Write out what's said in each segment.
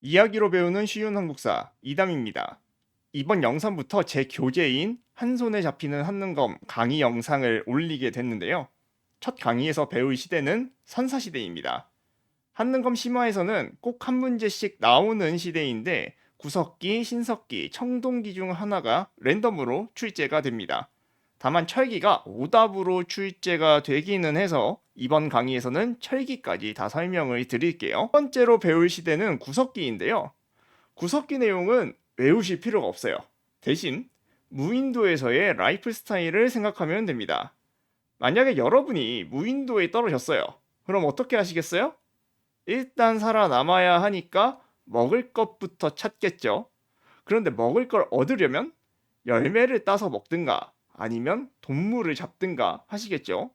이야기로 배우는 쉬운 한국사 이담입니다. 이번 영상부터 제 교재인 한 손에 잡히는 한능검 강의 영상을 올리게 됐는데요. 첫 강의에서 배울 시대는 선사시대입니다. 한능검 심화에서는 꼭 한 문제씩 나오는 시대인데 구석기, 신석기, 청동기 중 하나가 랜덤으로 출제가 됩니다. 다만 철기가 오답으로 출제가 되기는 해서 이번 강의에서는 철기까지 다 설명을 드릴게요. 첫 번째로 배울 시대는 구석기인데요. 구석기 내용은 외우실 필요가 없어요. 대신 무인도에서의 라이프 스타일을 생각하면 됩니다. 만약에 여러분이 무인도에 떨어졌어요. 그럼 어떻게 하시겠어요? 일단 살아남아야 하니까 먹을 것부터 찾겠죠. 그런데 먹을 걸 얻으려면 열매를 따서 먹든가 아니면 동물을 잡든가 하시겠죠.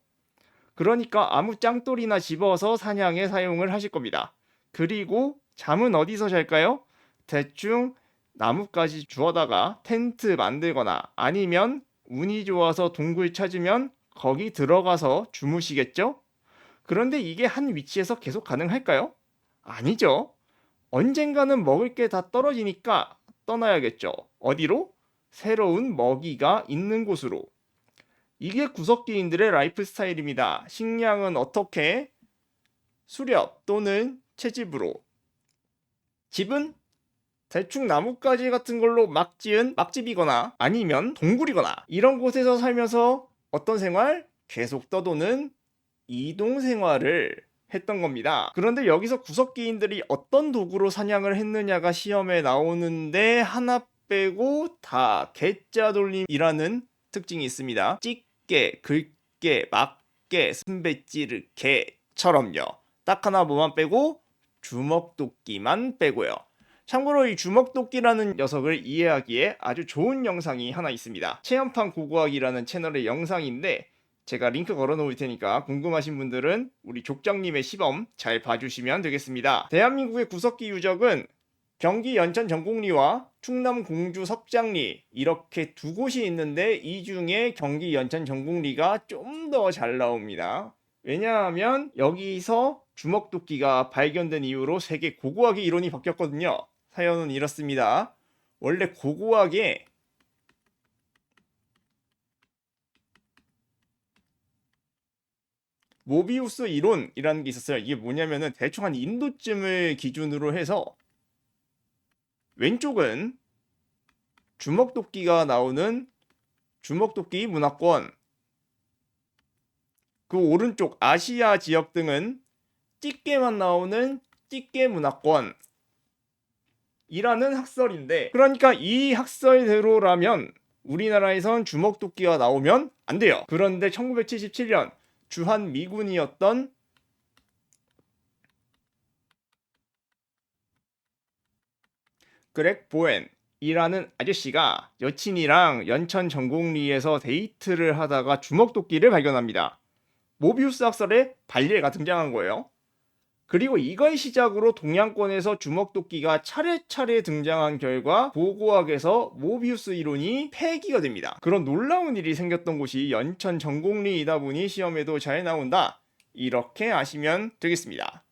그러니까 아무 짱돌이나 집어서 사냥에 사용을 하실 겁니다. 그리고 잠은 어디서 잘까요? 대충 나뭇가지 주워다가 텐트 만들거나 아니면 운이 좋아서 동굴 찾으면 거기 들어가서 주무시겠죠? 그런데 이게 한 위치에서 계속 가능할까요? 아니죠. 언젠가는 먹을 게 다 떨어지니까 떠나야겠죠. 어디로? 새로운 먹이가 있는 곳으로. 이게 구석기인들의 라이프 스타일입니다. 식량은 어떻게? 수렵 또는 채집으로. 집은 대충 나뭇가지 같은 걸로 막 지은 막집이거나 아니면 동굴이거나 이런 곳에서 살면서 어떤 생활? 계속 떠도는 이동 생활을 했던 겁니다. 그런데 여기서 구석기인들이 어떤 도구로 사냥을 했느냐가 시험에 나오는데 하나 빼고 다 개짜 돌림이라는 특징이 있습니다. 찌개, 긁게, 막게, 순배찌르, 개처럼요. 딱 하나 뭐만 빼고 주먹도끼만 빼고요. 참고로 이 주먹도끼라는 녀석을 이해하기에 아주 좋은 영상이 하나 있습니다. 체험판 고고학이라는 채널의 영상인데 제가 링크 걸어 놓을 테니까 궁금하신 분들은 우리 족장님의 시범 잘 봐주시면 되겠습니다. 대한민국의 구석기 유적은 경기 연천 전곡리와 충남 공주 섭장리 이렇게 두 곳이 있는데 이 중에 경기 연천 전곡리가 좀 더 잘 나옵니다. 왜냐하면 여기서 주먹도끼가 발견된 이후로 세계 고고학의 이론이 바뀌었거든요. 사연은 이렇습니다. 원래 고고학에 모비우스 이론이라는 게 있었어요. 이게 뭐냐면은 대충 한 인도쯤을 기준으로 해서 왼쪽은 주먹도끼가 나오는 주먹도끼 문화권, 그 오른쪽 아시아 지역 등은 찌개만 나오는 찌개 문화권 이라는 학설인데, 그러니까 이 학설대로라면 우리나라에선 주먹도끼가 나오면 안 돼요. 그런데 1977년 주한 미군이었던 그렉 보엔이라는 아저씨가 여친이랑 연천 전곡리에서 데이트를 하다가 주먹도끼를 발견합니다. 모비우스 학설에 발리에가 등장한 거예요. 그리고 이걸 시작으로 동양권에서 주먹도끼가 차례차례 등장한 결과 고고학에서 모비우스 이론이 폐기가 됩니다. 그런 놀라운 일이 생겼던 곳이 연천 전곡리이다 보니 시험에도 잘 나온다. 이렇게 아시면 되겠습니다.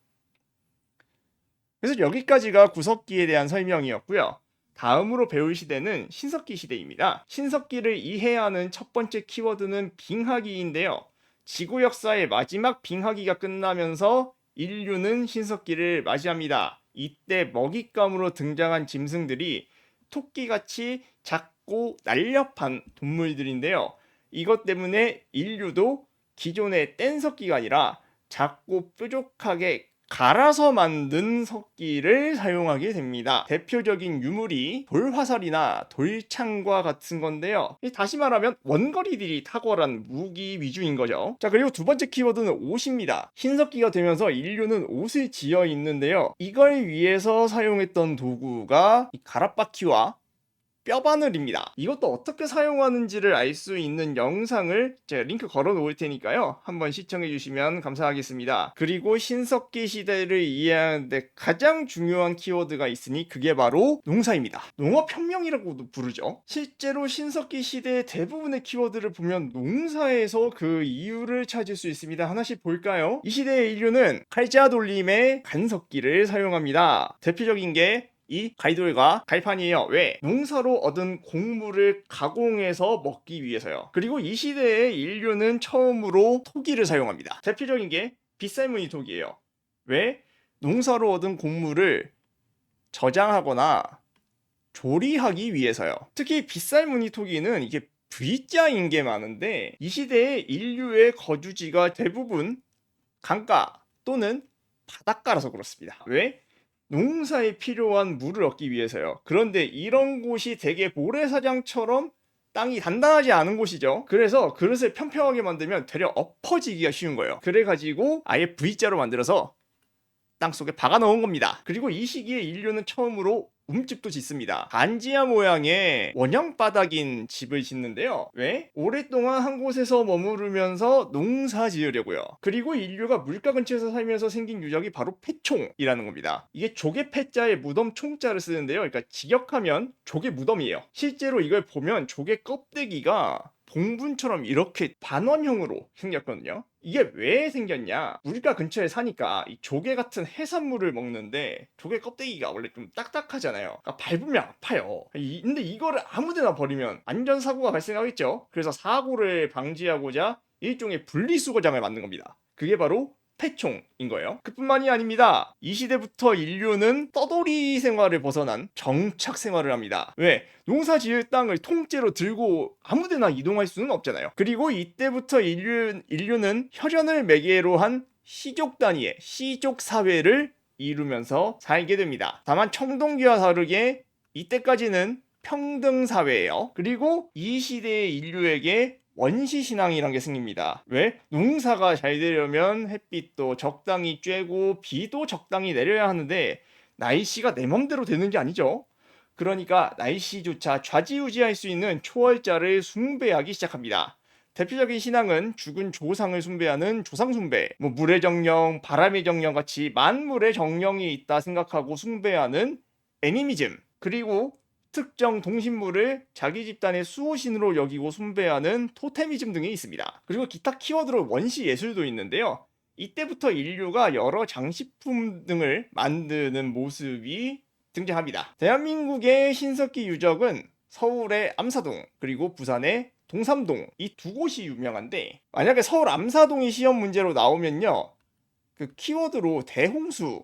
그래서 여기까지가 구석기에 대한 설명이었고요. 다음으로 배울 시대는 신석기 시대입니다. 신석기를 이해해야 하는 첫 번째 키워드는 빙하기인데요. 지구 역사의 마지막 빙하기가 끝나면서 인류는 신석기를 맞이합니다. 이때 먹잇감으로 등장한 짐승들이 토끼같이 작고 날렵한 동물들인데요. 이것 때문에 인류도 기존의 뗀석기가 아니라 작고 뾰족하게 갈아서 만든 석기를 사용하게 됩니다. 대표적인 유물이 돌화살이나 돌창과 같은 건데요. 다시 말하면 원거리들이 탁월한 무기 위주인 거죠. 자, 그리고 두 번째 키워드는 옷입니다. 신석기가 되면서 인류는 옷을 지어 입는데요. 이걸 위해서 사용했던 도구가 이 가라바퀴와 뼈바늘입니다. 이것도 어떻게 사용하는지를 알 수 있는 영상을 제가 링크 걸어 놓을 테니까요. 한번 시청해 주시면 감사하겠습니다. 그리고 신석기 시대를 이해하는데 가장 중요한 키워드가 있으니 그게 바로 농사입니다. 농업혁명이라고도 부르죠. 실제로 신석기 시대의 대부분의 키워드를 보면 농사에서 그 이유를 찾을 수 있습니다. 하나씩 볼까요? 이 시대의 인류는 칼자 돌림의 간석기를 사용합니다. 대표적인 게 이 가이돌과 갈판이에요. 왜? 농사로 얻은 곡물을 가공해서 먹기 위해서요. 그리고 이 시대의 인류는 처음으로 토기를 사용합니다. 대표적인 게 빗살무늬 토기예요. 왜? 농사로 얻은 곡물을 저장하거나 조리하기 위해서요. 특히 빗살무늬 토기는 이게 V자인 게 많은데 이 시대의 인류의 거주지가 대부분 강가 또는 바닷가라서 그렇습니다. 왜? 농사에 필요한 물을 얻기 위해서요. 그런데 이런 곳이 되게 모래사장처럼 땅이 단단하지 않은 곳이죠. 그래서 그릇을 평평하게 만들면 되려 엎어지기가 쉬운 거예요. 그래가지고 아예 V자로 만들어서 땅속에 박아 넣은 겁니다. 그리고 이 시기에 인류는 처음으로 움집도 짓습니다. 반지하 모양의 원형 바닥인 집을 짓는데요. 왜? 오랫동안 한 곳에서 머무르면서 농사 지으려고요. 그리고 인류가 물가 근처에서 살면서 생긴 유적이 바로 패총이라는 겁니다. 이게 조개 패자에 무덤 총자를 쓰는데요. 그러니까 직역하면 조개 무덤이에요. 실제로 이걸 보면 조개 껍데기가 봉분처럼 이렇게 반원형으로 생겼거든요. 이게 왜 생겼냐? 우리가 근처에 사니까 이 조개 같은 해산물을 먹는데 조개 껍데기가 원래 좀 딱딱하잖아요. 그러니까 밟으면 아파요. 근데 이거를 아무데나 버리면 안전사고가 발생하겠죠. 그래서 사고를 방지하고자 일종의 분리수거장을 만든 겁니다. 그게 바로 패총인 거예요. 그뿐만이 아닙니다. 이 시대부터 인류는 떠돌이 생활을 벗어난 정착 생활을 합니다. 왜? 농사 지을 땅을 통째로 들고 아무데나 이동할 수는 없잖아요. 그리고 이때부터 인류는 혈연을 매개로 한 시족 단위의 시족 사회를 이루면서 살게 됩니다. 다만 청동기와 다르게 이때까지는 평등 사회예요. 그리고 이 시대의 인류에게 원시신앙이란 게 생깁니다. 왜? 농사가 잘 되려면 햇빛도 적당히 쬐고 비도 적당히 내려야 하는데 날씨가 내 맘대로 되는 게 아니죠. 그러니까 날씨조차 좌지우지할 수 있는 초월자를 숭배하기 시작합니다. 대표적인 신앙은 죽은 조상을 숭배하는 조상숭배, 물의 정령, 바람의 정령 같이 만물의 정령이 있다 생각하고 숭배하는 애니미즘, 그리고 특정 동식물을 자기 집단의 수호신으로 여기고 숭배하는 토테미즘 등이 있습니다. 그리고 기타 키워드로 원시 예술도 있는데요. 이때부터 인류가 여러 장식품 등을 만드는 모습이 등장합니다. 대한민국의 신석기 유적은 서울의 암사동 그리고 부산의 동삼동 이 두 곳이 유명한데 만약에 서울 암사동이 시험 문제로 나오면요. 그 키워드로 대홍수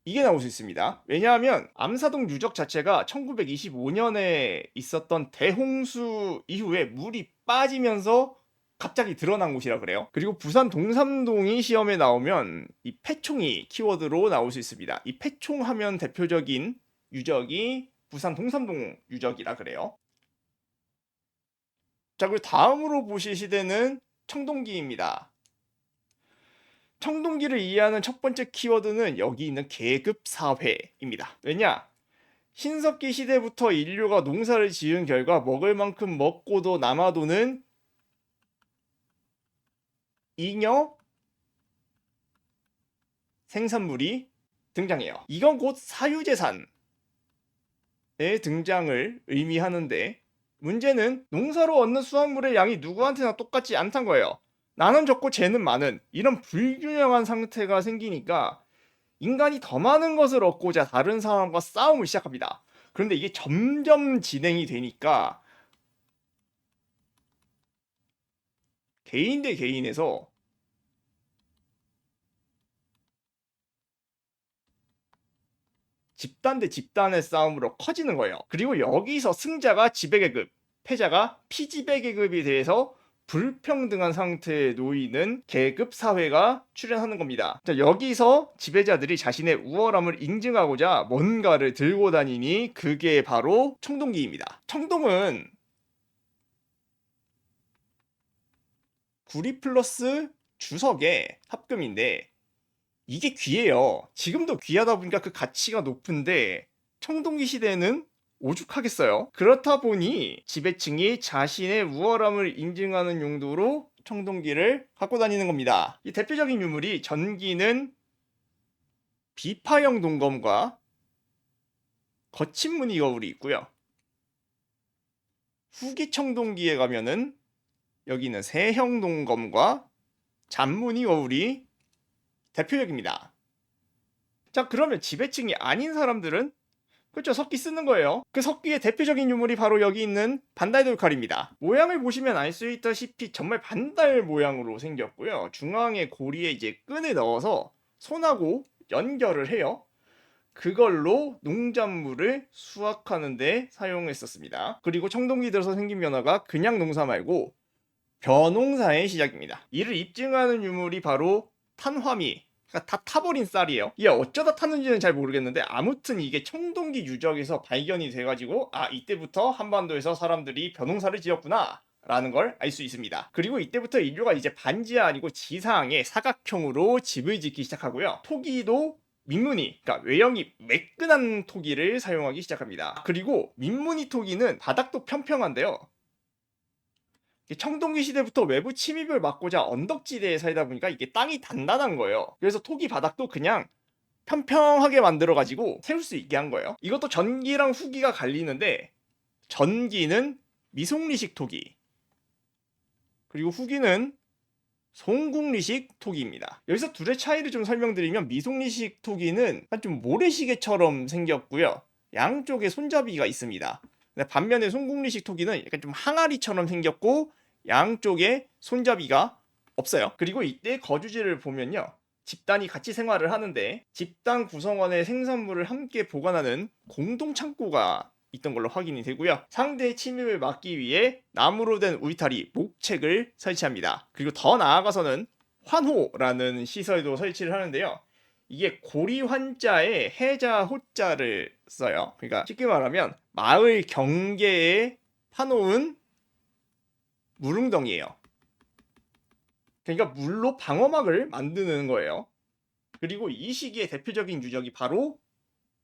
이게 나올 수 있습니다. 왜냐하면 암사동 유적 자체가 1925년에 있었던 대홍수 이후에 물이 빠지면서 갑자기 드러난 곳이라 그래요. 그리고 부산 동삼동이 시험에 나오면 이 패총이 키워드로 나올 수 있습니다. 이 패총 하면 대표적인 유적이 부산 동삼동 유적이라 그래요. 자, 그리고 다음으로 보실 시대는 청동기입니다. 청동기를 이해하는 첫 번째 키워드는 여기 있는 계급사회입니다. 왜냐? 신석기 시대부터 인류가 농사를 지은 결과 먹을 만큼 먹고도 남아도는 잉여 생산물이 등장해요. 이건 곧 사유재산의 등장을 의미하는데 문제는 농사로 얻는 수확물의 양이 누구한테나 똑같지 않다는 거예요. 나는 적고 쟤는 많은 이런 불균형한 상태가 생기니까 인간이 더 많은 것을 얻고자 다른 사람과 싸움을 시작합니다. 그런데 이게 점점 진행이 되니까 개인 대 개인에서 집단 대 집단의 싸움으로 커지는 거예요. 그리고 여기서 승자가 지배계급, 패자가 피지배계급에 대해서 불평등한 상태에 놓이는 계급 사회가 출현하는 겁니다. 자, 여기서 지배자들이 자신의 우월함을 인증하고자 뭔가를 들고 다니니 그게 바로 청동기입니다. 청동은 구리 플러스 주석의 합금인데 이게 귀해요. 지금도 귀하다 보니까 그 가치가 높은데 청동기 시대에는 오죽하겠어요. 그렇다 보니 지배층이 자신의 우월함을 인증하는 용도로 청동기를 갖고 다니는 겁니다. 이 대표적인 유물이 전기는 비파형 동검과 거친 무늬 거울이 있고요. 후기 청동기에 가면은 여기는 세형 동검과 잔무늬 거울이 대표적입니다. 자, 그러면 지배층이 아닌 사람들은 그렇죠, 석기 쓰는 거예요. 그 석기의 대표적인 유물이 바로 여기 있는 반달 돌칼입니다. 모양을 보시면 알 수 있다시피 정말 반달 모양으로 생겼고요. 중앙에 고리에 이제 끈을 넣어서 손하고 연결을 해요. 그걸로 농작물을 수확하는 데 사용했었습니다. 그리고 청동기 들어서 생긴 변화가 그냥 농사 말고 벼농사의 시작입니다. 이를 입증하는 유물이 바로 탄화미, 그러니까 다 타버린 쌀이에요. 이게 어쩌다 탔는지는 잘 모르겠는데 아무튼 이게 청동기 유적에서 발견이 돼가지고 이때부터 한반도에서 사람들이 벼농사를 지었구나 라는 걸 알 수 있습니다. 그리고 이때부터 인류가 이제 반지하 아니고 지상에 사각형으로 집을 짓기 시작하고요. 토기도 민무늬, 그러니까 외형이 매끈한 토기를 사용하기 시작합니다. 그리고 민무늬 토기는 바닥도 평평한데요. 청동기 시대부터 외부 침입을 막고자 언덕지대에 살다 보니까 이게 땅이 단단한 거예요. 그래서 토기 바닥도 그냥 평평하게 만들어가지고 세울 수 있게 한 거예요. 이것도 전기랑 후기가 갈리는데 전기는 미송리식 토기, 그리고 후기는 송국리식 토기입니다. 여기서 둘의 차이를 좀 설명드리면 미송리식 토기는 좀 모래시계처럼 생겼고요. 양쪽에 손잡이가 있습니다. 반면에 송국리식 토기는 약간 좀 항아리처럼 생겼고 양쪽에 손잡이가 없어요. 그리고 이때 거주지를 보면요, 집단이 같이 생활을 하는데 집단 구성원의 생산물을 함께 보관하는 공동 창고가 있던 걸로 확인이 되고요. 상대의 침입을 막기 위해 나무로 된 울타리, 목책을 설치합니다. 그리고 더 나아가서는 환호라는 시설도 설치를 하는데요. 이게 고리환자에 해자 호자를 써요. 그러니까 쉽게 말하면 마을 경계에 파놓은 물웅덩이에요. 그러니까 물로 방어막을 만드는 거예요. 그리고 이 시기의 대표적인 유적이 바로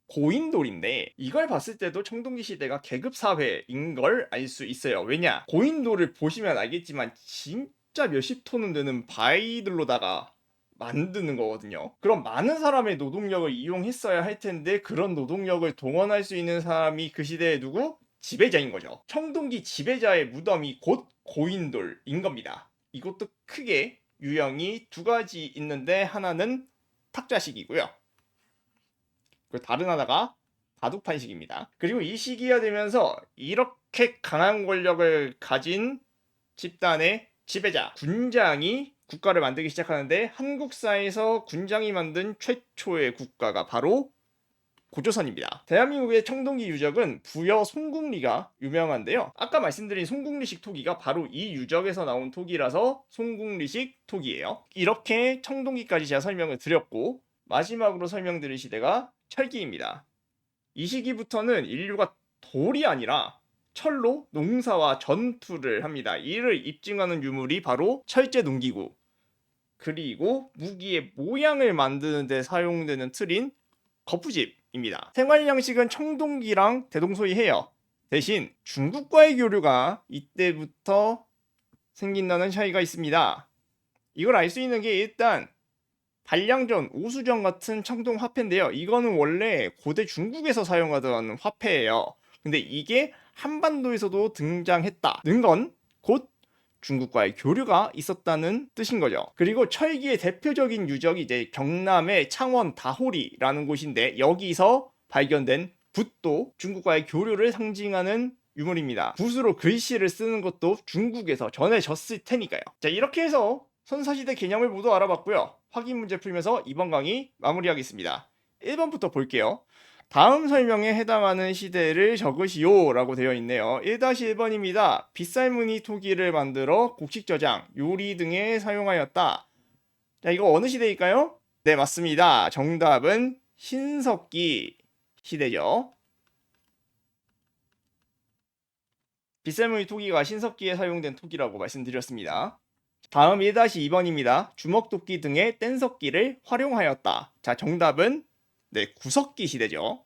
고인돌인데 이걸 봤을 때도 청동기 시대가 계급사회인 걸 알 수 있어요. 왜냐? 고인돌을 보시면 알겠지만 진짜 몇십 톤은 되는 바위들로다가 만드는 거거든요. 그럼 많은 사람의 노동력을 이용했어야 할 텐데 그런 노동력을 동원할 수 있는 사람이 그 시대에 누구? 지배자인 거죠. 청동기 지배자의 무덤이 곧 고인돌인 겁니다. 이것도 크게 유형이 두 가지 있는데 하나는 탁자식이고요. 그리고 다른 하나가 바둑판식입니다. 그리고 이 시기가 되면서 이렇게 강한 권력을 가진 집단의 지배자, 군장이 국가를 만들기 시작하는데 한국사에서 군장이 만든 최초의 국가가 바로 고조선입니다. 대한민국의 청동기 유적은 부여 송국리가 유명한데요. 아까 말씀드린 송국리식 토기가 바로 이 유적에서 나온 토기라서 송국리식 토기예요. 이렇게 청동기까지 제가 설명을 드렸고 마지막으로 설명드릴 시대가 철기입니다. 이 시기부터는 인류가 돌이 아니라 철로 농사와 전투를 합니다. 이를 입증하는 유물이 바로 철제 농기구, 그리고 무기의 모양을 만드는 데 사용되는 틀인 거푸집입니다. 생활 양식은 청동기랑 대동소이해요. 대신 중국과의 교류가 이때부터 생긴다는 차이가 있습니다. 이걸 알 수 있는 게 일단 발량전, 오수전 같은 청동 화폐인데요. 이거는 원래 고대 중국에서 사용하던 화폐예요. 근데 이게 한반도에서도 등장했다는 건 곧 중국과의 교류가 있었다는 뜻인 거죠. 그리고 철기의 대표적인 유적이 이제 경남의 창원 다호리라는 곳인데 여기서 발견된 붓도 중국과의 교류를 상징하는 유물입니다. 붓으로 글씨를 쓰는 것도 중국에서 전해졌을 테니까요. 자, 이렇게 해서 선사시대 개념을 모두 알아봤고요. 확인 문제 풀면서 이번 강의 마무리하겠습니다. 1번부터 볼게요. 다음 설명에 해당하는 시대를 적으시오 라고 되어 있네요. 1-1번입니다. 빗살무늬 토기를 만들어 곡식 저장, 요리 등에 사용하였다. 자, 이거 어느 시대일까요? 네, 맞습니다. 정답은 신석기 시대죠. 빗살무늬 토기가 신석기에 사용된 토기라고 말씀드렸습니다. 다음 1-2번입니다. 주먹도끼 등의 뗀석기를 활용하였다. 자, 정답은 네, 구석기 시대죠.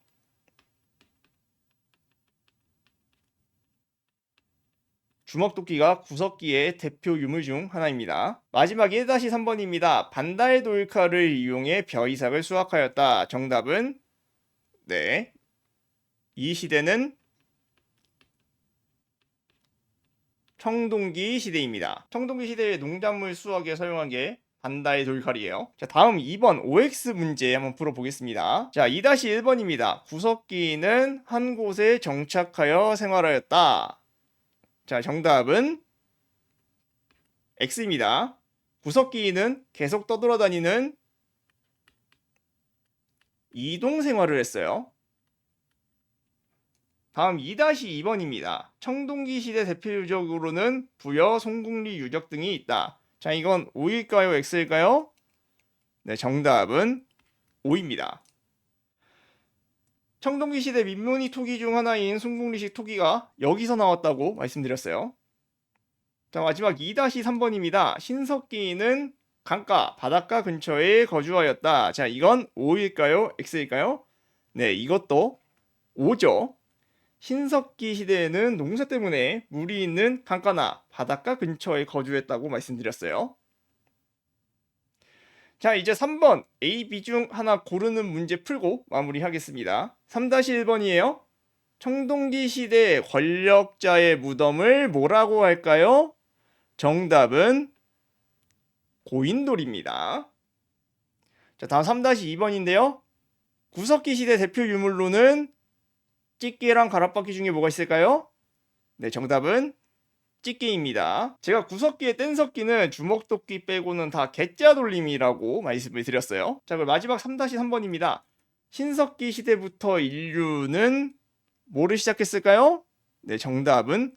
주먹도끼가 구석기의 대표 유물 중 하나입니다. 마지막 1-3번입니다. 반달 돌칼을 이용해 벼이삭을 수확하였다. 정답은 네. 이 시대는 청동기 시대입니다. 청동기 시대의 농작물 수확에 사용한 게 반달 돌칼이에요. 자, 다음 2번 OX 문제 한번 풀어보겠습니다. 자, 2-1번입니다. 구석기는 한 곳에 정착하여 생활하였다. 자, 정답은 X입니다. 구석기는 계속 떠돌아다니는 이동 생활을 했어요. 다음 2-2번입니다. 청동기 시대 대표적으로는 부여, 송국리 유적 등이 있다. 자, 이건 O일까요? X일까요? 네, 정답은 O입니다. 청동기 시대 민무늬 토기 중 하나인 송국리식 토기가 여기서 나왔다고 말씀드렸어요. 자, 마지막 2-3번입니다. 신석기는 강가, 바닷가 근처에 거주하였다. 자, 이건 O일까요? X일까요? 네, 이것도 O죠. 신석기 시대에는 농사 때문에 물이 있는 강가나 바닷가 근처에 거주했다고 말씀드렸어요. 자, 이제 3번 A, B 중 하나 고르는 문제 풀고 마무리하겠습니다. 3-1번이에요. 청동기 시대 권력자의 무덤을 뭐라고 할까요? 정답은 고인돌입니다. 자, 다음 3-2번인데요. 구석기 시대 대표 유물로는 찌개랑 가락바퀴 중에 뭐가 있을까요? 네, 정답은 찌개입니다. 제가 구석기의 뗀석기는 주먹도끼 빼고는 다 개짜 돌림이라고 말씀을 드렸어요. 자, 그럼 마지막 3-3번입니다. 신석기 시대부터 인류는 뭐를 시작했을까요? 네, 정답은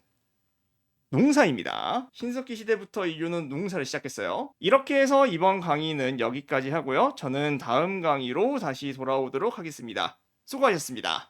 농사입니다. 신석기 시대부터 인류는 농사를 시작했어요. 이렇게 해서 이번 강의는 여기까지 하고요. 저는 다음 강의로 다시 돌아오도록 하겠습니다. 수고하셨습니다.